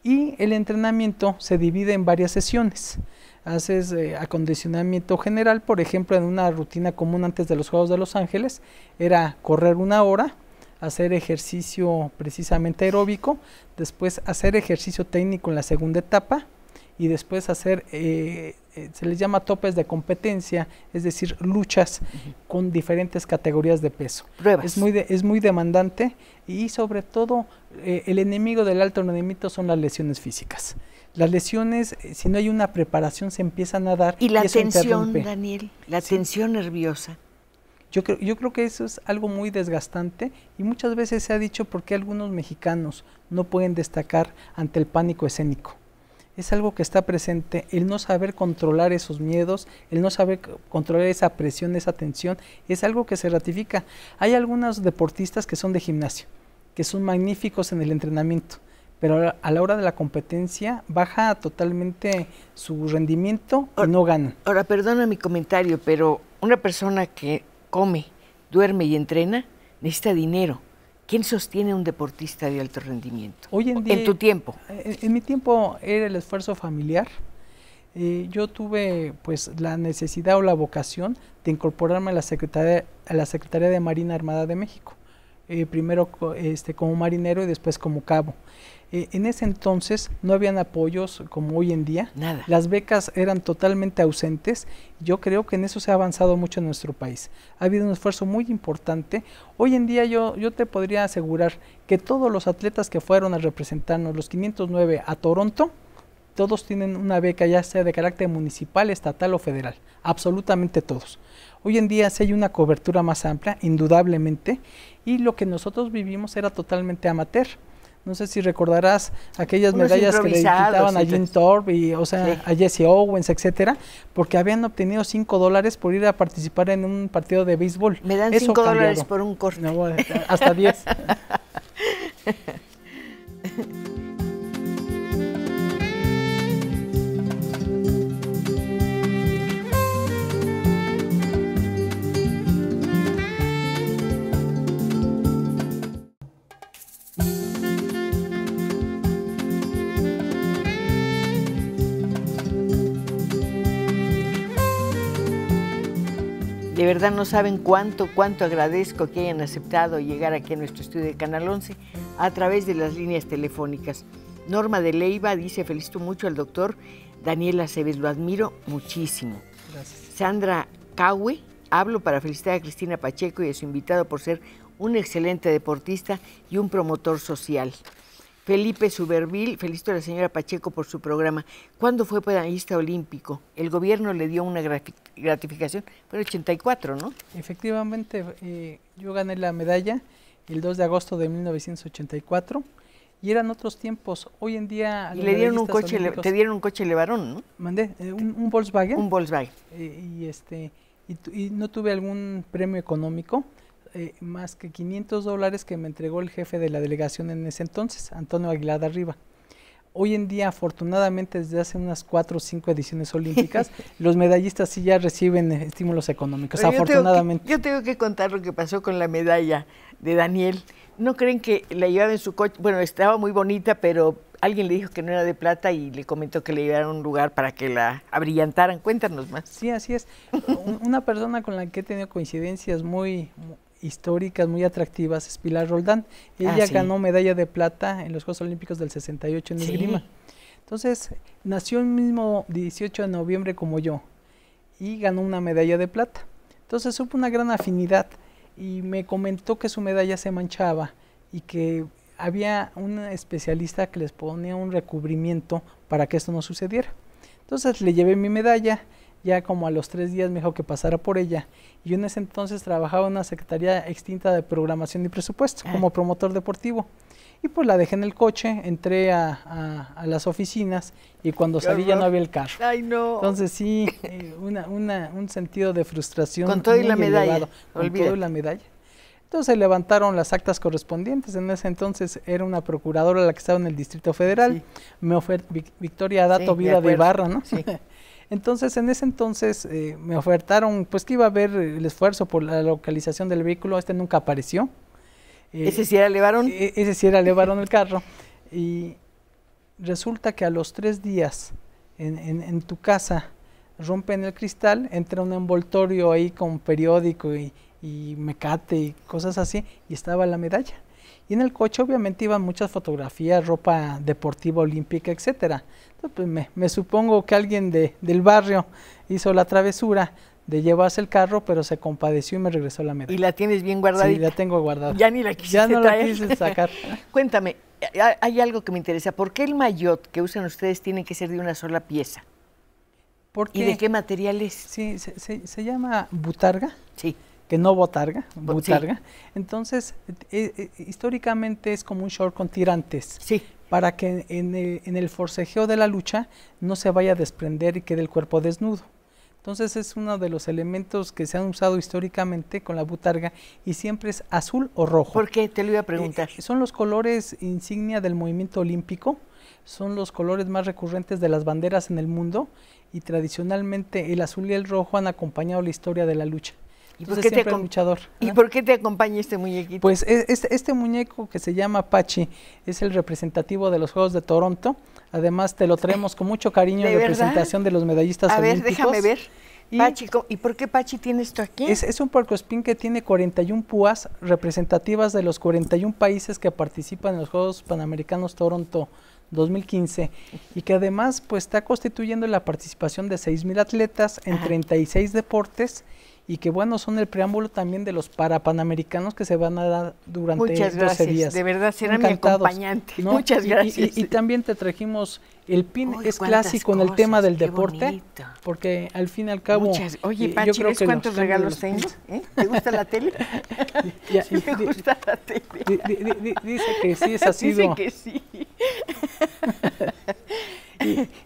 Y el entrenamiento se divide en varias sesiones. Haces acondicionamiento general, por ejemplo, en una rutina común antes de los Juegos de Los Ángeles, era correr 1 hora, hacer ejercicio precisamente aeróbico, después hacer ejercicio técnico en la segunda etapa, y después hacer, se les llama topes de competencia, es decir, luchas con diferentes categorías de peso. Pruebas. Es muy demandante, y sobre todo el enemigo del alto rendimiento son las lesiones físicas. Las lesiones, si no hay una preparación, se empiezan a dar. Y la tensión, Daniel, la tensión nerviosa. Yo creo que eso es algo muy desgastante, y muchas veces se ha dicho por qué algunos mexicanos no pueden destacar ante el pánico escénico. Es algo que está presente, el no saber controlar esos miedos, el no saber controlar esa presión, esa tensión, es algo que se ratifica. Hay algunos deportistas que son de gimnasio, que son magníficos en el entrenamiento, pero a la hora de la competencia baja totalmente su rendimiento y no ganan. Ahora, perdona mi comentario, pero una persona que come, duerme y entrena necesita dinero. ¿Quién sostiene a un deportista de alto rendimiento? Hoy en día, en tu tiempo. En mi tiempo era el esfuerzo familiar. Yo tuve pues la necesidad o la vocación de incorporarme a la Secretaría de Marina Armada de México. Primero como marinero y después como cabo. En ese entonces no habían apoyos como hoy en día. Nada. Las becas eran totalmente ausentes. Yo creo que en eso se ha avanzado mucho en nuestro país. Ha habido un esfuerzo muy importante. Hoy en día yo te podría asegurar que todos los atletas que fueron a representarnos, los 509 a Toronto, todos tienen una beca, ya sea de carácter municipal, estatal o federal. Absolutamente todos. Hoy en día sí hay una cobertura más amplia, indudablemente, y lo que nosotros vivimos era totalmente amateur. No sé si recordarás aquellas medallas que le quitaban a Jim Thorpe y, o sea, sí, a Jesse Owens, etcétera, porque habían obtenido $5 por ir a participar en un partido de béisbol. Me dan $5 por un corte. No, hasta 10. De verdad no saben cuánto agradezco que hayan aceptado llegar aquí a nuestro estudio de Canal 11 a través de las líneas telefónicas. Norma de Leiva dice: felicito mucho al doctor Daniel Aceves, lo admiro muchísimo. Gracias. Sandra Caue: hablo para felicitar a Cristina Pacheco y a su invitado por ser un excelente deportista y un promotor social. Felipe Subervil: felicito a la señora Pacheco por su programa. ¿Cuándo fue medallista olímpico? El gobierno le dio una gratificación, fue en el 84, ¿no? Efectivamente, yo gané la medalla el 2 de agosto de 1984 y eran otros tiempos. Hoy en día... Y le dieron un coche, te dieron un coche Levarón, ¿no? Mandé un Volkswagen. Un Volkswagen. Y no tuve algún premio económico, más que $500 que me entregó el jefe de la delegación en ese entonces, Antonio Aguilar Arriba. Hoy en día, afortunadamente, desde hace unas 4 o 5 ediciones olímpicas, los medallistas sí ya reciben estímulos económicos, pero afortunadamente. Yo tengo que contar lo que pasó con la medalla de Daniel. ¿No creen que la llevaba en su coche? Bueno, estaba muy bonita, pero alguien le dijo que no era de plata y le comentó que le llevaran a un lugar para que la abrillantaran. Cuéntanos más. Sí, así es. Una persona con la que he tenido coincidencias muy históricas, muy atractivas, es Pilar Roldán. Ella sí. ganó medalla de plata en los Juegos Olímpicos del 68 en esgrima. Entonces, nació el mismo 18 de noviembre como yo y ganó una medalla de plata. Entonces, hubo una gran afinidad y me comentó que su medalla se manchaba y que había un especialista que les ponía un recubrimiento para que esto no sucediera. Entonces, le llevé mi medalla. Ya como a los 3 días me dijo que pasara por ella. Y yo en ese entonces trabajaba en una secretaría extinta de programación y presupuesto como promotor deportivo. Y pues la dejé en el coche, entré a las oficinas y cuando salí ya no había el carro. ¡Ay, no! Entonces sí, un sentido de frustración. Con todo y la medalla. Elevado, con todo y la medalla. Entonces se levantaron las actas correspondientes. En ese entonces era una procuradora la que estaba en el Distrito Federal. Sí. Victoria Dato Vida de Ibarra, ¿no? Sí. Entonces, en ese entonces me ofertaron, pues que iba a haber el esfuerzo por la localización del vehículo. Nunca apareció. ¿Ese sí era Levarón? Ese sí era Levarón el carro. Y resulta que a los 3 días en tu casa rompen el cristal, entra un envoltorio ahí con periódico y mecate y cosas así, y estaba la medalla. Y en el coche obviamente iban muchas fotografías, ropa deportiva olímpica, etcétera. Entonces, pues me supongo que alguien del barrio hizo la travesura de llevarse el carro, pero se compadeció y me regresó la medalla. ¿Y la tienes bien guardadita? Sí, la tengo guardada. Ya ni la quisiste Ya no traer. la quise sacar. Cuéntame, hay algo que me interesa. ¿Por qué el maillot que usan ustedes tiene que ser de una sola pieza? ¿Y de qué material es? Sí, se llama butarga. Sí. Que no botarga, butarga. Sí. Entonces, históricamente es como un short con tirantes. Sí. Para que en el forcejeo de la lucha no se vaya a desprender y quede el cuerpo desnudo. Entonces es uno de los elementos que se han usado históricamente con la butarga y siempre es azul o rojo. ¿Por qué? Te lo iba a preguntar. Son los colores insignia del movimiento olímpico, son los colores más recurrentes de las banderas en el mundo y tradicionalmente el azul y el rojo han acompañado la historia de la lucha. ¿Y por qué luchador. ¿Y por qué te acompaña este muñequito? Pues este muñeco que se llama Pachi es el representativo de los Juegos de Toronto. Además te lo traemos con mucho cariño en representación de los medallistas olímpicos. A ver, déjame ver. Pachi, ¿y por qué Pachi tiene esto aquí? Es un puercoespín que tiene 41 púas representativas de los 41 países que participan en los Juegos Panamericanos Toronto 2015 y que además pues está constituyendo la participación de 6,000 atletas en 36 deportes y que bueno, son el preámbulo también de los parapanamericanos que se van a dar durante 12 días. De verdad, será mi acompañante. ¿No? Muchas gracias. Y también te trajimos el pin, es clásico en el tema del deporte, bonito. Porque al fin y al cabo... Oye, Pachi, yo creo ¿ves cuántos regalos tengo? ¿Te gusta la tele? Sí me gusta la tele. Dice que sí, es así. Dice que sí.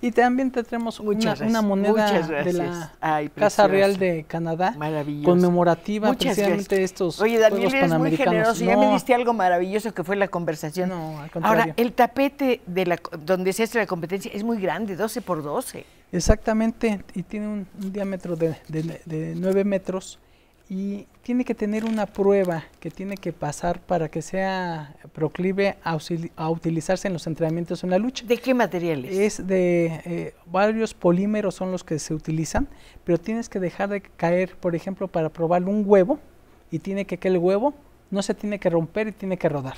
Y también te traemos una moneda de la Casa Real de Canadá, conmemorativa precisamente de estos Oye, Daniel, Juegos eres Panamericanos. Muy generoso, ya me diste algo maravilloso que fue la conversación. No, al contrario. Ahora, el tapete donde se hace la competencia es muy grande, 12 por 12. Exactamente, y tiene un diámetro de 9 metros y tiene que tener una prueba que tiene que pasar para que sea proclive a utilizarse en los entrenamientos en la lucha. ¿De qué materiales? Es de varios polímeros son los que se utilizan, pero tienes que dejar de caer, por ejemplo, para probar un huevo, y tiene que el huevo no se tiene que romper y tiene que rodar.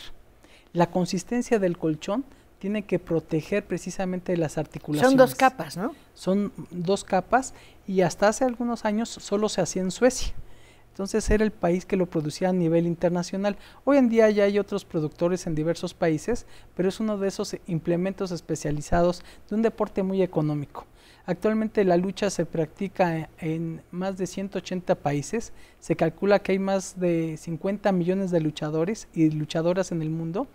La consistencia del colchón tiene que proteger precisamente las articulaciones. Son 2 capas, ¿no? Son 2 capas, y hasta hace algunos años solo se hacía en Suecia. Entonces era el país que lo producía a nivel internacional. Hoy en día ya hay otros productores en diversos países, pero es uno de esos implementos especializados de un deporte muy económico. Actualmente la lucha se practica en más de 180 países. Se calcula que hay más de 50 millones de luchadores y luchadoras en el mundo.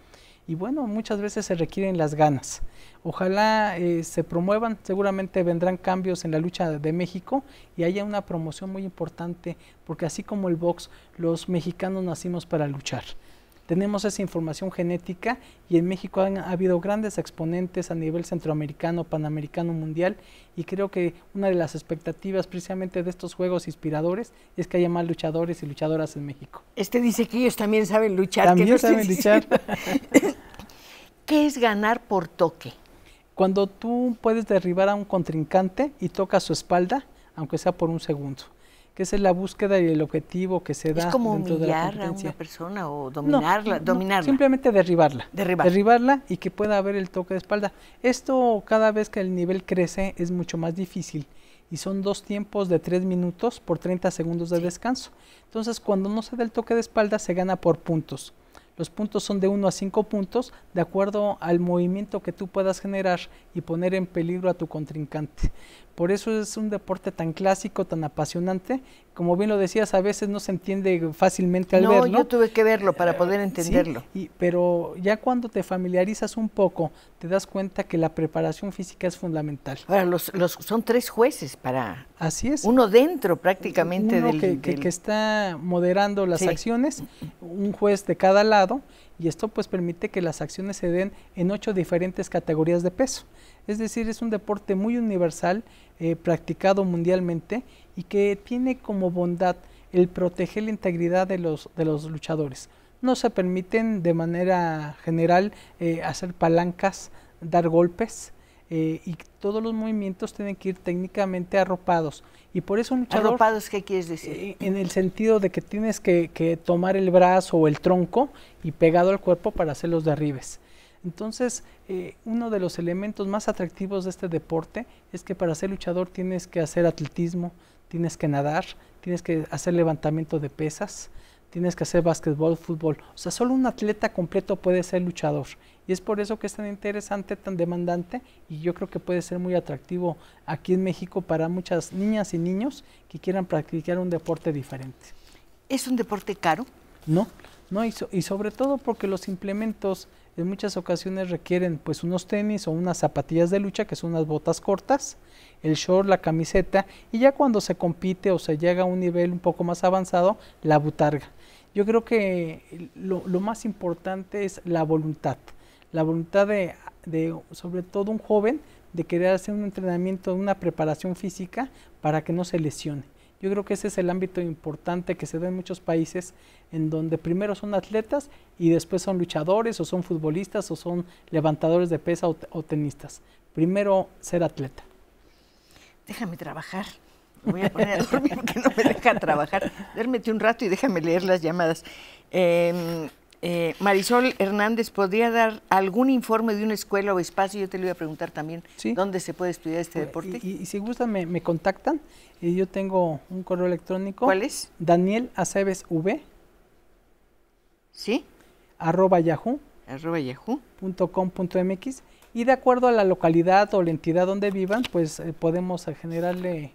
Y bueno, muchas veces se requieren las ganas. Ojalá se promuevan, seguramente vendrán cambios en la lucha de México y haya una promoción muy importante, porque así como el box, los mexicanos nacimos para luchar. Tenemos esa información genética, y en México ha habido grandes exponentes a nivel centroamericano, panamericano, mundial, y creo que una de las expectativas precisamente de estos juegos inspiradores es que haya más luchadores y luchadoras en México. Dice que ellos también saben luchar. También saben luchar. ¿Qué es ganar por toque? Cuando tú puedes derribar a un contrincante y tocas su espalda, aunque sea por un segundo, que esa es la búsqueda y el objetivo que se da. ¿Es como dentro de la humillar a competencia. una persona o dominarla? No, simplemente derribarla. Derribarla y que pueda haber el toque de espalda. Esto, cada vez que el nivel crece, es mucho más difícil, y son 2 tiempos de 3 minutos por 30 segundos de descanso. Entonces, cuando no se da el toque de espalda, se gana por puntos. Los puntos son de 1 a 5 puntos, de acuerdo al movimiento que tú puedas generar y poner en peligro a tu contrincante. Por eso es un deporte tan clásico, tan apasionante. Como bien lo decías, a veces no se entiende fácilmente al verlo. No, yo tuve que verlo para poder entenderlo. Sí, pero ya cuando te familiarizas un poco, te das cuenta que la preparación física es fundamental. Ahora, son 3 jueces para... Así es. Uno dentro prácticamente uno que está moderando las acciones, un juez de cada lado, y esto pues permite que las acciones se den en 8 diferentes categorías de peso. Es decir, es un deporte muy universal, practicado mundialmente, y que tiene como bondad el proteger la integridad de los luchadores. No se permiten de manera general hacer palancas, dar golpes, y todos los movimientos tienen que ir técnicamente arropados. Y por eso un luchador... ¿Arropados qué quieres decir? En el sentido de que tienes que tomar el brazo o el tronco y pegado al cuerpo para hacer los derribes. Entonces, uno de los elementos más atractivos de este deporte es que para ser luchador tienes que hacer atletismo, tienes que nadar, tienes que hacer levantamiento de pesas, tienes que hacer básquetbol, fútbol. O sea, solo un atleta completo puede ser luchador. Y es por eso que es tan interesante, tan demandante, y yo creo que puede ser muy atractivo aquí en México para muchas niñas y niños que quieran practicar un deporte diferente. ¿Es un deporte caro? No, y sobre todo porque los implementos en muchas ocasiones requieren pues unos tenis o unas zapatillas de lucha, que son unas botas cortas, el short, la camiseta, y ya cuando se compite o se llega a un nivel un poco más avanzado, la butarga. Yo creo que lo más importante es la voluntad de sobre todo un joven, de querer hacer un entrenamiento, una preparación física para que no se lesione. Yo creo que ese es el ámbito importante que se da en muchos países, en donde primero son atletas y después son luchadores o son futbolistas o son levantadores de pesa o tenistas. Primero ser atleta. Déjame trabajar. Me voy a poner a dormir porque no me deja trabajar. Duérmete un rato y déjame leer las llamadas. Marisol Hernández, ¿podría dar algún informe de una escuela o espacio? Yo te lo iba a preguntar también, ¿sí? ¿Dónde se puede estudiar este deporte? Y si gustan me contactan, y yo tengo un correo electrónico. ¿Cuál es? Daniel Aceves V. ¿Sí? @yahoo.com.mx, y de acuerdo a la localidad o la entidad donde vivan, pues podemos generarle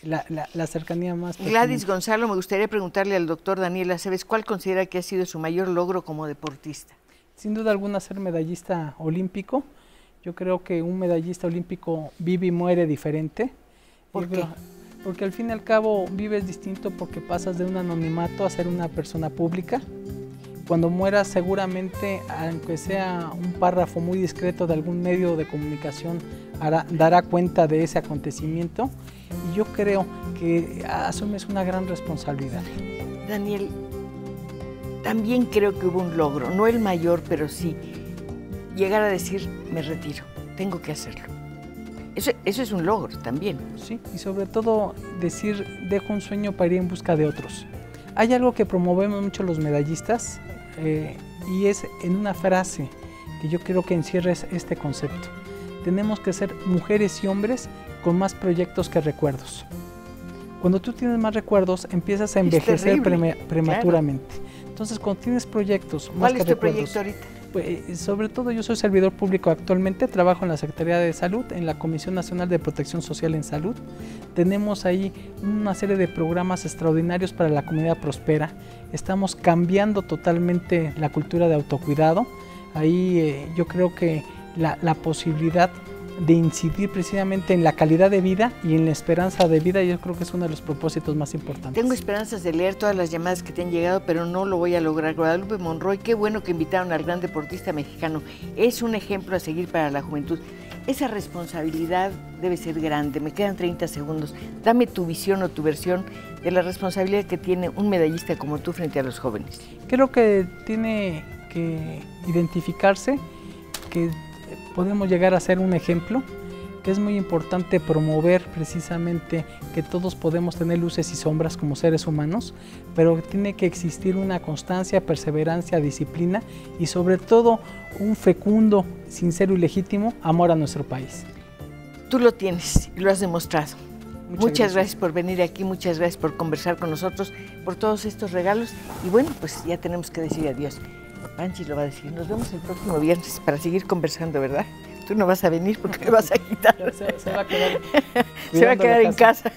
la cercanía más pertinente. Gladys Gonzalo, me gustaría preguntarle al doctor Daniel Aceves, ¿cuál considera que ha sido su mayor logro como deportista? Sin duda alguna, ser medallista olímpico. Yo creo que un medallista olímpico vive y muere diferente. ¿Por qué? Porque al fin y al cabo vives distinto, porque pasas de un anonimato a ser una persona pública. cuando muera seguramente, aunque sea un párrafo muy discreto de algún medio de comunicación, dará cuenta de ese acontecimiento, y yo creo que asumes una gran responsabilidad. Daniel, también creo que hubo un logro, no el mayor, pero sí, llegar a decir, me retiro, tengo que hacerlo. Eso es un logro también. Sí, y sobre todo decir, dejo un sueño para ir en busca de otros. Hay algo que promovemos mucho los medallistas, y es en una frase que yo quiero que encierres este concepto. Tenemos que ser mujeres y hombres con más proyectos que recuerdos. Cuando tú tienes más recuerdos, empiezas a envejecer prematuramente. Claro. Entonces, cuando tienes proyectos más que recuerdos... ¿Cuál es tu proyecto ahorita? Pues, sobre todo, yo soy servidor público actualmente, trabajo en la Secretaría de Salud, en la Comisión Nacional de Protección Social en Salud. Tenemos ahí una serie de programas extraordinarios para la comunidad prospera. Estamos cambiando totalmente la cultura de autocuidado. Ahí yo creo que la posibilidad de incidir precisamente en la calidad de vida y en la esperanza de vida, yo creo que es uno de los propósitos más importantes. Tengo esperanzas de leer todas las llamadas que te han llegado, pero no lo voy a lograr. Guadalupe Monroy, qué bueno que invitaron al gran deportista mexicano. Es un ejemplo a seguir para la juventud. Esa responsabilidad debe ser grande. Me quedan 30 segundos. Dame tu visión o tu versión de la responsabilidad que tiene un medallista como tú frente a los jóvenes. Creo que tiene que identificarse que podemos llegar a ser un ejemplo, que es muy importante promover precisamente que todos podemos tener luces y sombras como seres humanos, pero tiene que existir una constancia, perseverancia, disciplina y sobre todo un fecundo, sincero y legítimo amor a nuestro país. Tú lo tienes y lo has demostrado. Muchas gracias por venir aquí, muchas gracias por conversar con nosotros, por todos estos regalos y bueno, pues ya tenemos que decir adiós. Panchi lo va a decir, nos vemos el próximo viernes para seguir conversando, ¿verdad? Tú no vas a venir porque me vas a quitar. Se va a quedar, se va a quedar en casa.